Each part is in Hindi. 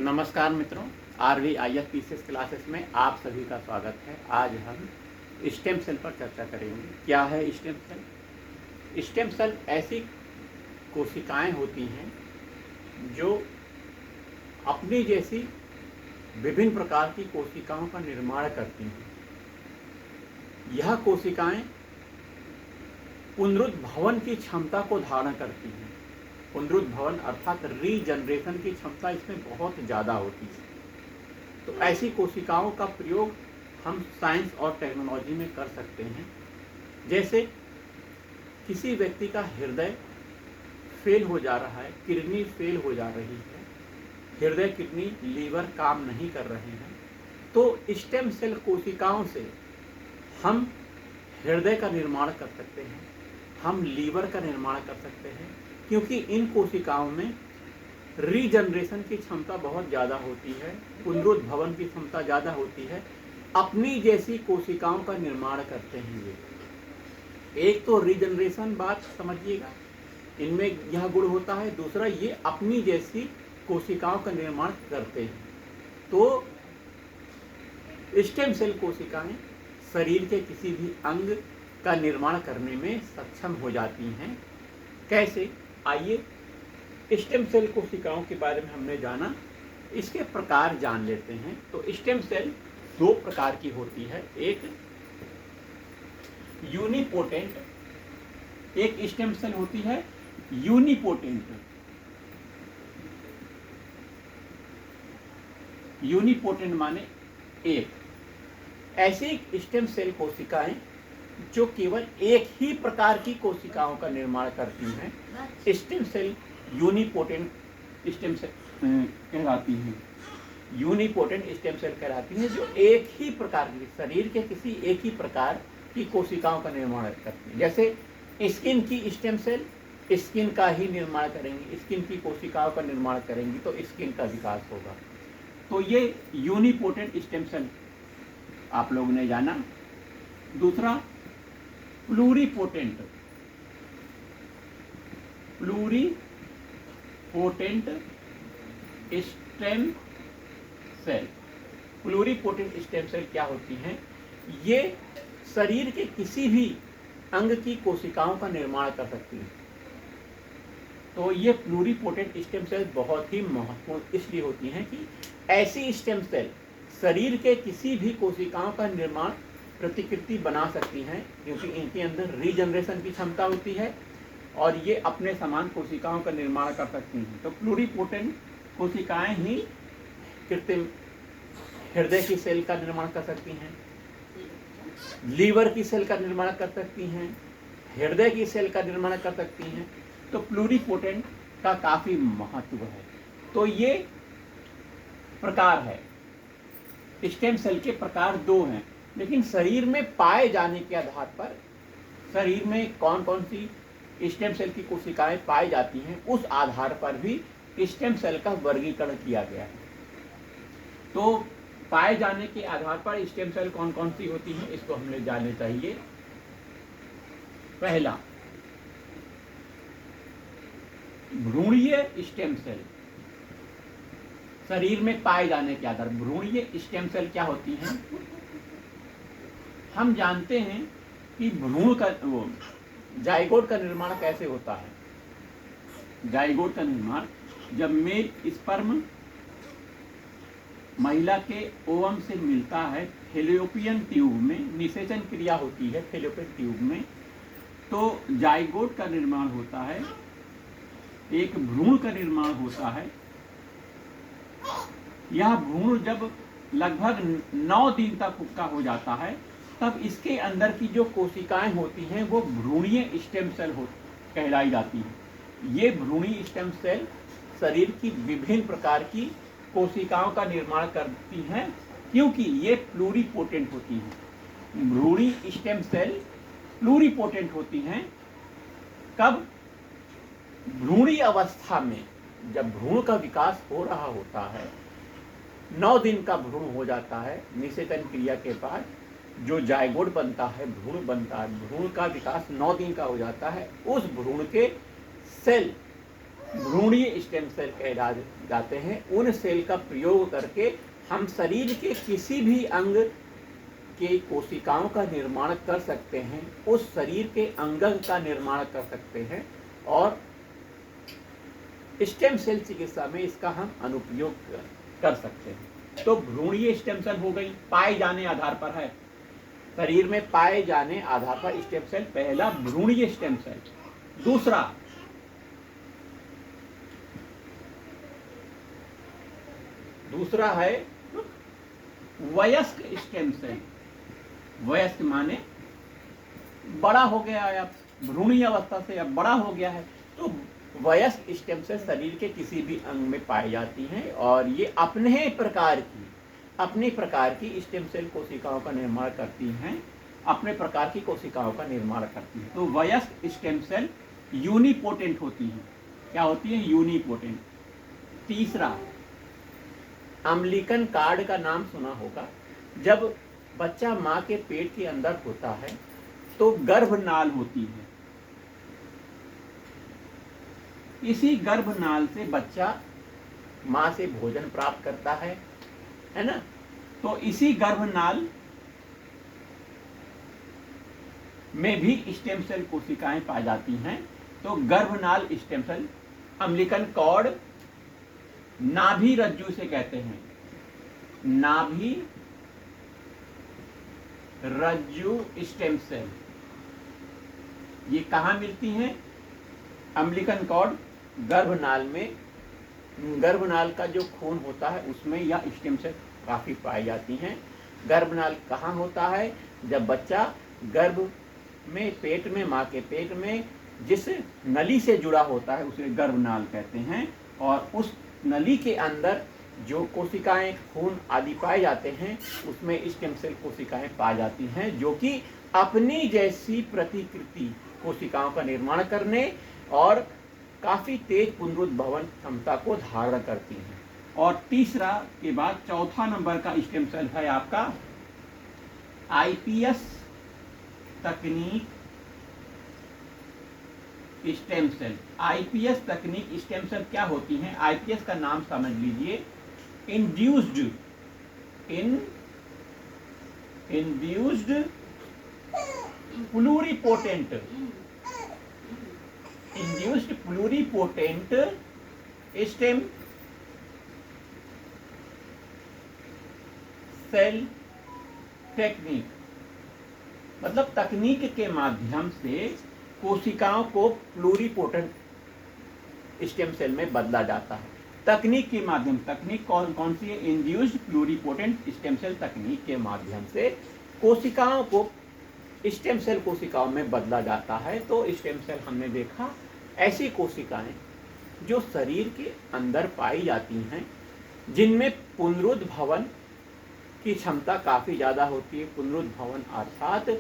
नमस्कार मित्रों, RVIF पीसीएस क्लासेस में आप सभी का स्वागत है। आज हम स्टेम सेल पर चर्चा करेंगे। क्या है स्टेम सेल? स्टेम सेल ऐसी कोशिकाएं होती हैं जो अपनी जैसी विभिन्न प्रकार की कोशिकाओं का निर्माण करती हैं। यह कोशिकाएं पुनरुद्भवन की क्षमता को धारण करती हैं। पुनरुद्भवन अर्थात रीजनरेशन की क्षमता इसमें बहुत ज़्यादा होती है। तो ऐसी कोशिकाओं का प्रयोग हम साइंस और टेक्नोलॉजी में कर सकते हैं। जैसे किसी व्यक्ति का हृदय फेल हो जा रहा है, किडनी फेल हो जा रही है, हृदय, किडनी, लीवर काम नहीं कर रहे हैं, तो स्टेम सेल कोशिकाओं से हम हृदय का निर्माण कर सकते हैं, हम लीवर का निर्माण कर सकते हैं, क्योंकि इन कोशिकाओं में रीजनरेशन की क्षमता बहुत ज़्यादा होती है, पुनरुद्भवन की क्षमता ज़्यादा होती है। अपनी जैसी कोशिकाओं का निर्माण करते हैं ये। एक तो रीजनरेशन बात समझिएगा, इनमें यह गुण होता है। दूसरा, ये अपनी जैसी कोशिकाओं का निर्माण करते हैं। तो स्टेम सेल कोशिकाएं शरीर के किसी भी अंग का निर्माण करने में सक्षम हो जाती हैं। कैसे? आइए स्टेम सेल कोशिकाओं के बारे में हमने जाना, इसके प्रकार जान लेते हैं। तो स्टेम सेल दो प्रकार की होती है। एक यूनिपोटेंट, एक स्टेम सेल होती है यूनिपोटेंट। यूनिपोटेंट माने एक। ऐसी स्टेम सेल कोशिकाएं जो केवल एक ही प्रकार की कोशिकाओं का निर्माण करती हैं, stem cell unipotent stem cell कहलाती हैं। यूनिपोटेंट स्टेम सेल कहलाती हैं जो एक ही प्रकार की, शरीर के किसी एक ही प्रकार की कोशिकाओं का निर्माण करती हैं। जैसे स्किन की स्टेम सेल स्किन का ही निर्माण करेंगी, स्किन की कोशिकाओं का निर्माण करेंगी तो स्किन का विकास होगा। तो ये यूनिपोटेंट स्टेम सेल आप लोगों ने जाना। दूसरा pluripotent. Pluripotent stem cell. Pluripotent stem cell क्या होती हैं? ये शरीर के किसी भी अंग की कोशिकाओं का निर्माण कर सकती हैं। तो ये प्लूरीपोटेंट स्टेम सेल बहुत ही महत्वपूर्ण इसलिए होती हैं कि ऐसी स्टेम सेल शरीर के किसी भी कोशिकाओं का निर्माण प्रतिकृति बना सकती हैं, क्योंकि इनके अंदर रीजनरेशन की क्षमता होती है और ये अपने समान कोशिकाओं का निर्माण कर सकती हैं। तो प्लूरीपोटेंट कोशिकाएं ही कृत्रिम हृदय की सेल का निर्माण कर सकती हैं, लीवर की सेल का निर्माण कर सकती हैं, हृदय की सेल का निर्माण कर सकती हैं। तो प्लूरीपोटेंट का काफ़ी महत्व है। तो ये प्रकार है, स्टेम सेल के प्रकार दो हैं। लेकिन शरीर में पाए जाने के आधार पर शरीर में कौन कौन सी स्टेम सेल की कोशिकाएं पाई जाती हैं, उस आधार पर भी स्टेम सेल का वर्गीकरण किया गया है। तो पाए जाने के आधार पर स्टेम सेल कौन कौन सी होती हैं, इसको हमने जानना चाहिए। पहला, भ्रूणीय स्टेम सेल। शरीर में पाए जाने के आधार भ्रूणीय स्टेम सेल क्या होती हैं? हम जानते हैं कि भ्रूण का जाइगोट का निर्माण कैसे होता है। जाइगोट का निर्माण जब मेल स्पर्म महिला के ओवम से मिलता है, फैलोपियन ट्यूब में निषेचन क्रिया होती है फैलोपियन ट्यूब में, तो जाइगोट का निर्माण होता है, एक भ्रूण का निर्माण होता है। यह भ्रूण जब लगभग 9 दिन तक पुख्ता हो जाता है, तब इसके अंदर की जो कोशिकाएं होती हैं वो भ्रूणीय स्टेम सेल कहलाई जाती हैं। ये भ्रूणीय स्टेम सेल शरीर की विभिन्न प्रकार की कोशिकाओं का निर्माण करती हैं, क्योंकि ये प्लूरीपोटेंट होती हैं। भ्रूणीय स्टेम सेल प्लूरीपोटेंट होती हैं कब? भ्रूणीय अवस्था में, जब भ्रूण का विकास हो रहा होता है, 9 दिन का भ्रूण हो जाता है, निषेचन क्रिया के बाद जो जाइगोट बनता है, भ्रूण बनता है, भ्रूण का विकास 9 दिन का हो जाता है। उस भ्रूण के सेल भ्रूणीय स्टेम सेल कहलाए जाते हैं। उन सेल का प्रयोग करके हम शरीर के किसी भी अंग के कोशिकाओं का निर्माण कर सकते हैं, उस शरीर के अंग का निर्माण कर सकते हैं, और स्टेम सेल चिकित्सा में इसका हम अनुप्रयोग कर सकते हैं। तो भ्रूणीय स्टेम सेल हो गई, पाए जाने आधार पर है, शरीर में पाए जाने आधार पर स्टेम सेल, पहला भ्रूणीय स्टेम सेल। दूसरा है वयस्क स्टेम सेल। वयस्क माने बड़ा हो गया है, अब भ्रूणीय अवस्था से अब बड़ा हो गया है। तो वयस्क स्टेम सेल शरीर के किसी भी अंग में पाई जाती हैं, और ये अपने प्रकार की स्टेम सेल कोशिकाओं का निर्माण करती हैं, अपने प्रकार की कोशिकाओं का निर्माण करती हैं। तो वयस्क स्टेम सेल यूनिपोटेंट होती हैं। क्या होती है? यूनिपोटेंट। तीसरा, अम्लिकन कार्ड का नाम सुना होगा। जब बच्चा माँ के पेट के अंदर होता है तो गर्भनाल होती है, इसी गर्भनाल से बच्चा माँ से भोजन प्राप्त करता है ना? तो इसी गर्भनाल में भी स्टेम सेल कोशिकाएं पाई जाती हैं। तो गर्भनाल स्टेम सेल, अम्लिकन कॉर्ड, नाभि रज्जु से कहते हैं, नाभि रज्जु स्टेम सेल, ये कहाँ मिलती हैं? अम्लिकन कॉर्ड, गर्भनाल में। गर्भनाल का जो खून होता है उसमें यह स्टेम सेल काफ़ी पाई जाती हैं। गर्भनाल कहाँ होता है? जब बच्चा गर्भ में, पेट में, माँ के पेट में जिस नली से जुड़ा होता है उसे गर्भनाल कहते हैं, और उस नली के अंदर जो कोशिकाएं, खून आदि पाए जाते हैं उसमें स्टेम सेल कोशिकाएं पाई जाती हैं, जो कि अपनी जैसी प्रतिकृति कोशिकाओं का निर्माण करने और काफ़ी तेज पुनरुद्भवन क्षमता को धारण करती हैं। और तीसरा के बाद चौथा नंबर का स्टेम सेल है आपका आईपीएस तकनीक स्टेम सेल। आईपीएस तकनीक स्टेम सेल क्या होती हैं? आईपीएस का नाम समझ लीजिए, induced pluripotent, induced pluripotent stem cell technique, मतलब तकनीक के माध्यम से कोशिकाओं को प्लूरिपोटेंट स्टेम सेल में बदला जाता है। तकनीक के माध्यम, तकनीक कौन सी है? इंड्यूस्ड प्लूरिपोटेंट स्टेम सेल तकनीक के माध्यम से कोशिकाओं को स्टेम सेल कोशिकाओं में बदला जाता है। तो स्टेम सेल हमने देखा ऐसी कोशिकाएं जो शरीर के अंदर पाई जाती हैं, जिनमें पुनरुद्भवन की क्षमता काफ़ी ज़्यादा होती है। पुनरुद्भवन अर्थात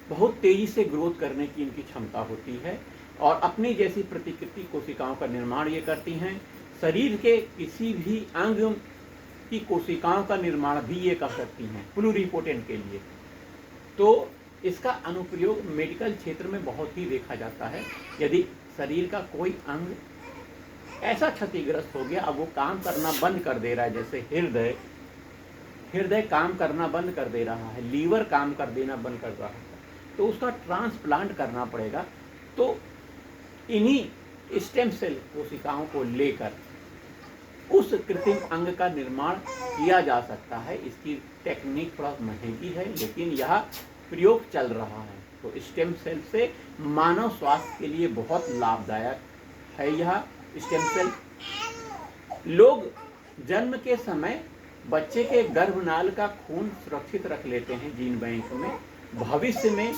बहुत तेज़ी से ग्रोथ करने की इनकी क्षमता होती है, और अपनी जैसी प्रतिकृति कोशिकाओं का निर्माण ये करती हैं। शरीर के किसी भी अंग की कोशिकाओं का निर्माण भी ये कर सकती हैं प्लूरिपोटेंट के लिए। तो इसका अनुप्रयोग मेडिकल क्षेत्र में बहुत ही देखा जाता है। यदि शरीर का कोई अंग ऐसा क्षतिग्रस्त हो गया, अब वो काम करना बंद कर दे रहा है, जैसे हृदय काम करना बंद कर दे रहा है, लीवर काम कर देना बंद कर रहा है, तो उसका ट्रांसप्लांट करना पड़ेगा। तो इन्हीं स्टेम सेल कोशिकाओं को लेकर उस कृत्रिम अंग का निर्माण किया जा सकता है। इसकी टेक्निक थोड़ा महंगी है, लेकिन यह प्रयोग चल रहा है। तो स्टेम सेल से मानव स्वास्थ्य के लिए बहुत लाभदायक है यह स्टेम सेल। लोग जन्म के समय बच्चे के गर्भनाल का खून सुरक्षित रख लेते हैं जीन बैंक में, भविष्य में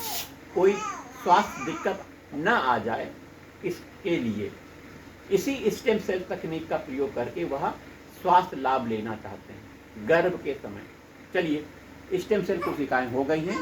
कोई स्वास्थ्य दिक्कत न आ जाए इसके लिए इसी स्टेम सेल तकनीक का प्रयोग करके वह स्वास्थ्य लाभ लेना चाहते हैं गर्भ के समय। चलिए, स्टेम सेल कोशिकाएं हो गई हैं।